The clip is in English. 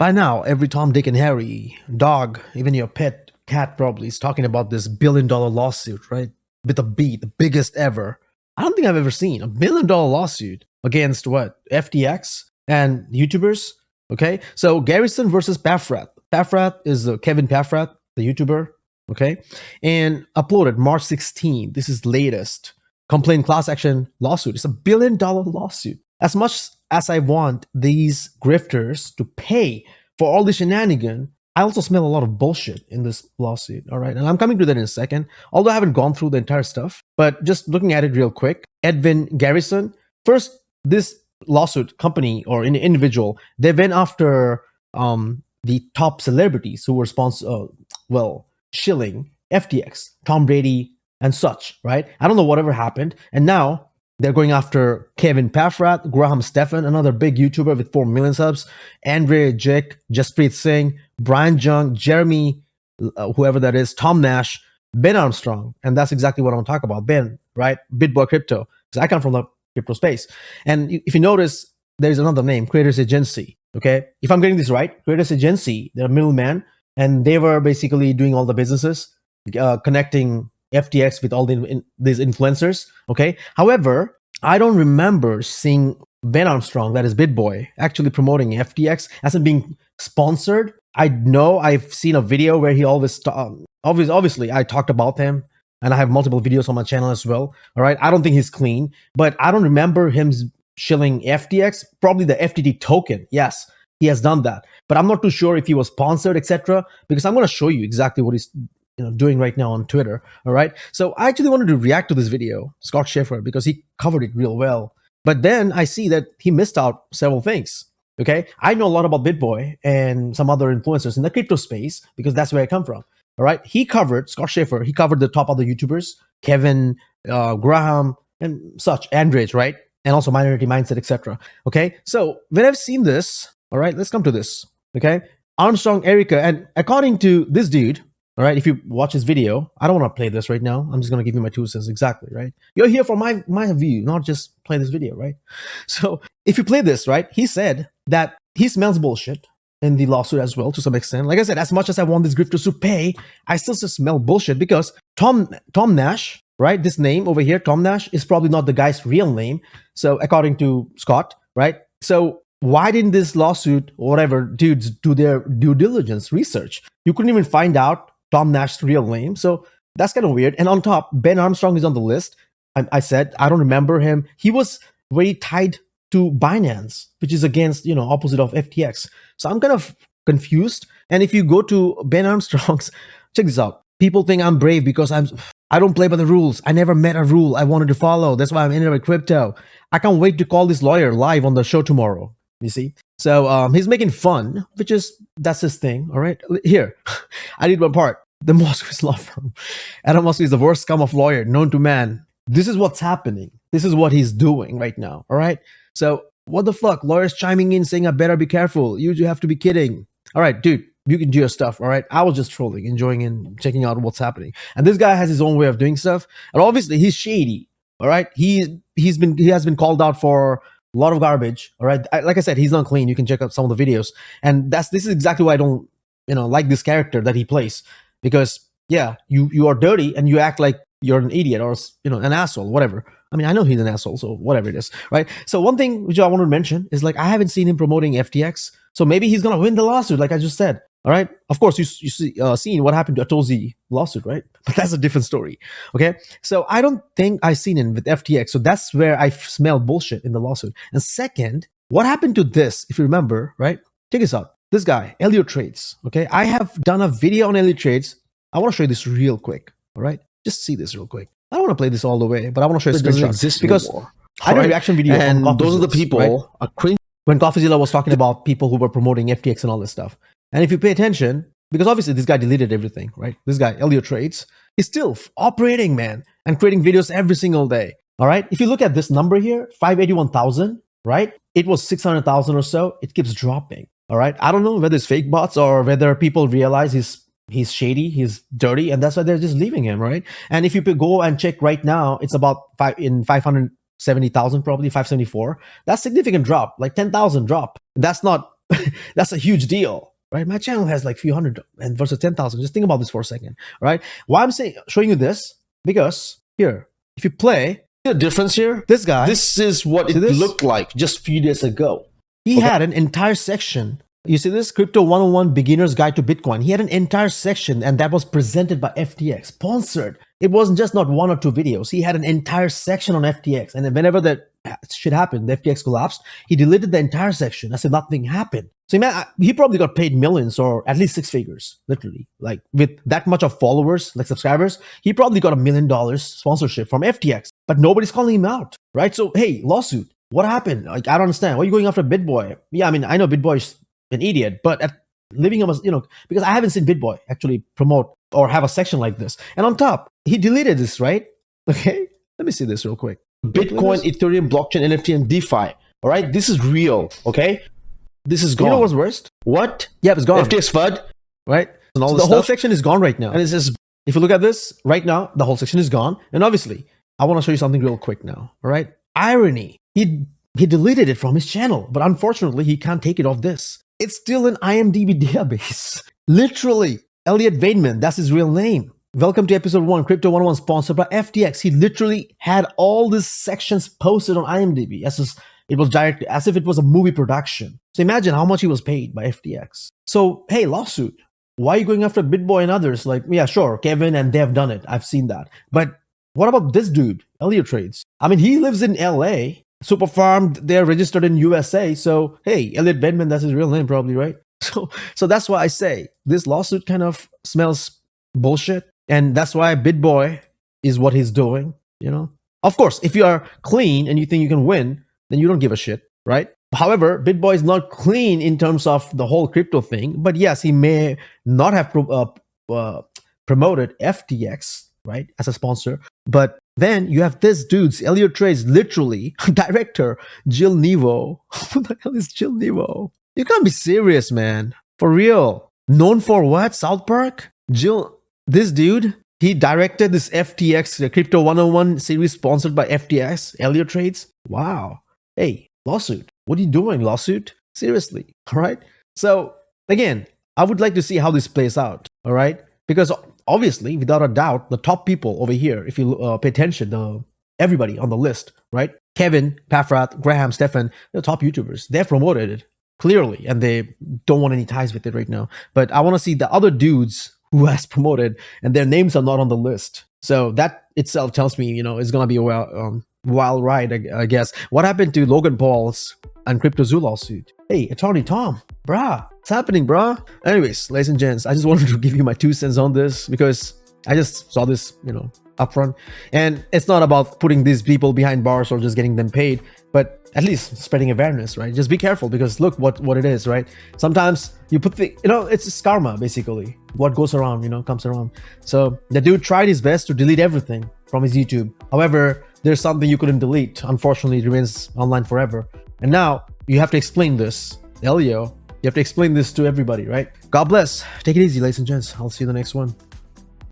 By now, every Tom, Dick, and Harry, dog, even your pet cat probably is talking about this $1 billion lawsuit, right? With a B, the biggest ever. I don't think I've ever seen $1 billion lawsuit against what? FTX and YouTubers. Okay, so Garrison versus Paffrat. Paffrat is Kevin Paffrat, the YouTuber. Okay, and uploaded March 16. This is latest complaint class action lawsuit. It's $1 billion lawsuit. As much as I want these grifters to pay for all the shenanigan, I also smell a lot of bullshit in this lawsuit. All right. And I'm coming to that in a second, although I haven't gone through the entire stuff. But just looking at it real quick, Edwin Garrison. First, this lawsuit company or an individual, they went after the top celebrities who were shilling FTX, Tom Brady, and such, right? I don't know whatever happened. And now they're going after Kevin Paffrat, Graham Stephan, another big YouTuber with 4 million subs, Andre Jake, Jaspreet Singh, Brian Jung, Jeremy, whoever that is, Tom Nash, Ben Armstrong. And that's exactly what I want to talk about. Ben, right? BitBoy Crypto. Because I come from the crypto space. And if you notice, there's another name, Creators Agency. Okay? If I'm getting this right, Creators Agency, they're a middleman, and they were basically doing all the businesses, connecting FTX with all these influencers. Okay. However, I don't remember seeing Ben Armstrong, that is BitBoy, actually promoting FTX as in being sponsored. I know I've seen a video where he always, obviously, I talked about him, and I have multiple videos on my channel as well. All right. I don't think he's clean, but I don't remember him shilling FTX, probably the FTT token. Yes, he has done that, but I'm not too sure if he was sponsored, etc. Because I'm going to show you exactly what he's doing right now on Twitter. All right. So I actually wanted to react to this video, Scott Schaefer, because he covered it real well. But then I see that he missed out several things. Okay. I know a lot about BitBoy and some other influencers in the crypto space because that's where I come from. All right. Scott Schaefer, he covered the top other YouTubers, Kevin, Graham, and such, Andrej, right? And also Minority Mindset, etc. Okay. So when I've seen this, all right, let's come to this. Okay. Armstrong, Erica, and according to this dude, all right, if you watch his video, I don't want to play this right now. I'm just going to give you my 2 cents exactly, right? You're here for my view, not just play this video, right? So if you play this, right, he said that he smells bullshit in the lawsuit as well to some extent. Like I said, as much as I want these grifters to pay, I still just smell bullshit because Tom Nash, right, this name over here, Tom Nash, is probably not the guy's real name. So according to Scott, right? So why didn't this lawsuit or whatever dudes do their due diligence research? You couldn't even find out Tom Nash's real name. So that's kind of weird. And on top, Ben Armstrong is on the list. I said, I don't remember him. He was very tied to Binance, which is against, opposite of FTX. So I'm kind of confused. And if you go to Ben Armstrong's, check this out. People think I'm brave because I don't play by the rules. I never met a rule I wanted to follow. That's why I'm in with crypto. I can't wait to call this lawyer live on the show tomorrow. You see? So he's making fun, that's his thing. All right. Here, I need one part. The Moskowitz law firm. Adam Moskowitz is the worst scum of lawyer known to man. This is what's happening. This is what he's doing right now. All right. So what the fuck? Lawyers chiming in saying I better be careful. You have to be kidding. All right, dude. You can do your stuff. All right. I was just trolling, enjoying and checking out what's happening. And this guy has his own way of doing stuff. And obviously he's shady. All right. He has been called out for a lot of garbage. All right. Like I said, he's not clean. You can check out some of the videos. And this is exactly why I don't, like this character that he plays. Because, yeah, you are dirty and you act like you're an idiot or, an asshole, whatever. I mean, I know he's an asshole, so whatever it is, right? So one thing which I wanted to mention is, I haven't seen him promoting FTX. So maybe he's going to win the lawsuit, like I just said. All right. Of course, you seen what happened to Atozi lawsuit, right? But that's a different story. Okay. So I don't think I've seen him with FTX. So that's where I smell bullshit in the lawsuit. And second, what happened to this, if you remember, right? Check this out. This guy, Elliott Trades. Okay. I have done a video on Elliott Trades. I want to show you this real quick. All right. Just see this real quick. I don't want to play this all the way, but I want to show you a screenshot because I did a reaction video and on those are the people right? When CoffeeZilla was talking about people who were promoting FTX and all this stuff. And if you pay attention, because obviously this guy deleted everything, right? This guy, Elliott Trades, is still operating, man, and creating videos every single day. All right. If you look at this number here, 581,000, right? It was 600,000 or so. It keeps dropping. All right. I don't know whether it's fake bots or whether people realize he's shady, he's dirty, and that's why they're just leaving him, right? And if you go and check right now, it's about 570,000, probably 574. That's significant drop, like 10,000 drop. That's not That's a huge deal, right? My channel has like few hundred and versus 10,000. Just think about this for a second, right? Why I'm showing you this, because here, if you play, The difference here, this guy, this is what it looked like just a few days ago. He had an entire section. You see this Crypto 101 Beginner's Guide to Bitcoin. He had an entire section, and that was presented by FTX, sponsored. It wasn't just not one or two videos. He had an entire section on FTX. And then whenever that shit happened, the FTX collapsed, he deleted the entire section. I said nothing happened. So he probably got paid millions or at least six figures, literally. Like with that much of followers, like subscribers, he probably got $1 million sponsorship from FTX. But nobody's calling him out, right? So, hey, lawsuit. What happened? Like, I don't understand. Why are you going after BitBoy? Yeah, I mean, I know BitBoy's an idiot, but leaving him as, because I haven't seen BitBoy actually promote or have a section like this. And on top, he deleted this, right? Okay, let me see this real quick. Bitcoin, Ethereum, blockchain, NFT, and DeFi. All right, this is real. Okay, this is gone. You know what's worst? What? Yeah, it's gone. FTX FUD, right? And all so this the whole section is gone right now. And it's just, if you look at this right now, the whole section is gone. And obviously, I want to show you something real quick now. All right, irony. He deleted it from his channel, but unfortunately, he can't take it off this. It's still an IMDb database. Literally, Elliot Vaidman, that's his real name. Welcome to episode 1, Crypto 101, sponsored by FTX. He literally had all these sections posted on IMDb as if it was a movie production. So imagine how much he was paid by FTX. So, hey, lawsuit. Why are you going after BitBoy and others? Like, yeah, sure, Kevin and they have done it. I've seen that. But what about this dude, Elliot Trades? I mean, he lives in LA. Super farmed, they're registered in USA. So, hey, Elliot Vaidman, that's his real name probably, right? So that's why I say this lawsuit kind of smells bullshit. And that's why BitBoy is what he's doing, Of course, if you are clean and you think you can win, then you don't give a shit, right? However, BitBoy is not clean in terms of the whole crypto thing. But yes, he may not have promoted FTX, right, as a sponsor. But then you have this dude's, Elliot Trades, literally, director, Jill Nevo. Who the hell is Jill Nevo? You can't be serious, man. For real. Known for what? South Park? This dude, he directed this FTX, Crypto 101 series sponsored by FTX, Elliot Trades. Wow. Hey, lawsuit. What are you doing, lawsuit? Seriously, all right? So, again, I would like to see how this plays out, all right? Because obviously, without a doubt, the top people over here, if you pay attention, everybody on the list, right? Kevin, Paffrath, Graham, Stefan, the top YouTubers, they've promoted it clearly, and they don't want any ties with it right now. But I want to see the other dudes who has promoted, and their names are not on the list. So that itself tells me, it's going to be a wild ride, I guess. What happened to Logan Paul's and CryptoZoo lawsuit? Hey, Attorney Tom, brah. What's happening, bruh? Anyways, ladies and gents, I just wanted to give you my 2 cents on this because I just saw this, up front. And it's not about putting these people behind bars or just getting them paid, but at least spreading awareness, right? Just be careful because look what it is, right? Sometimes you put it's just karma, basically. What goes around, comes around. So the dude tried his best to delete everything from his YouTube. However, there's something you couldn't delete. Unfortunately, it remains online forever. And now you have to explain this. Elio, you have to explain this to everybody, right? God bless. Take it easy, ladies and gents. I'll see you in the next one.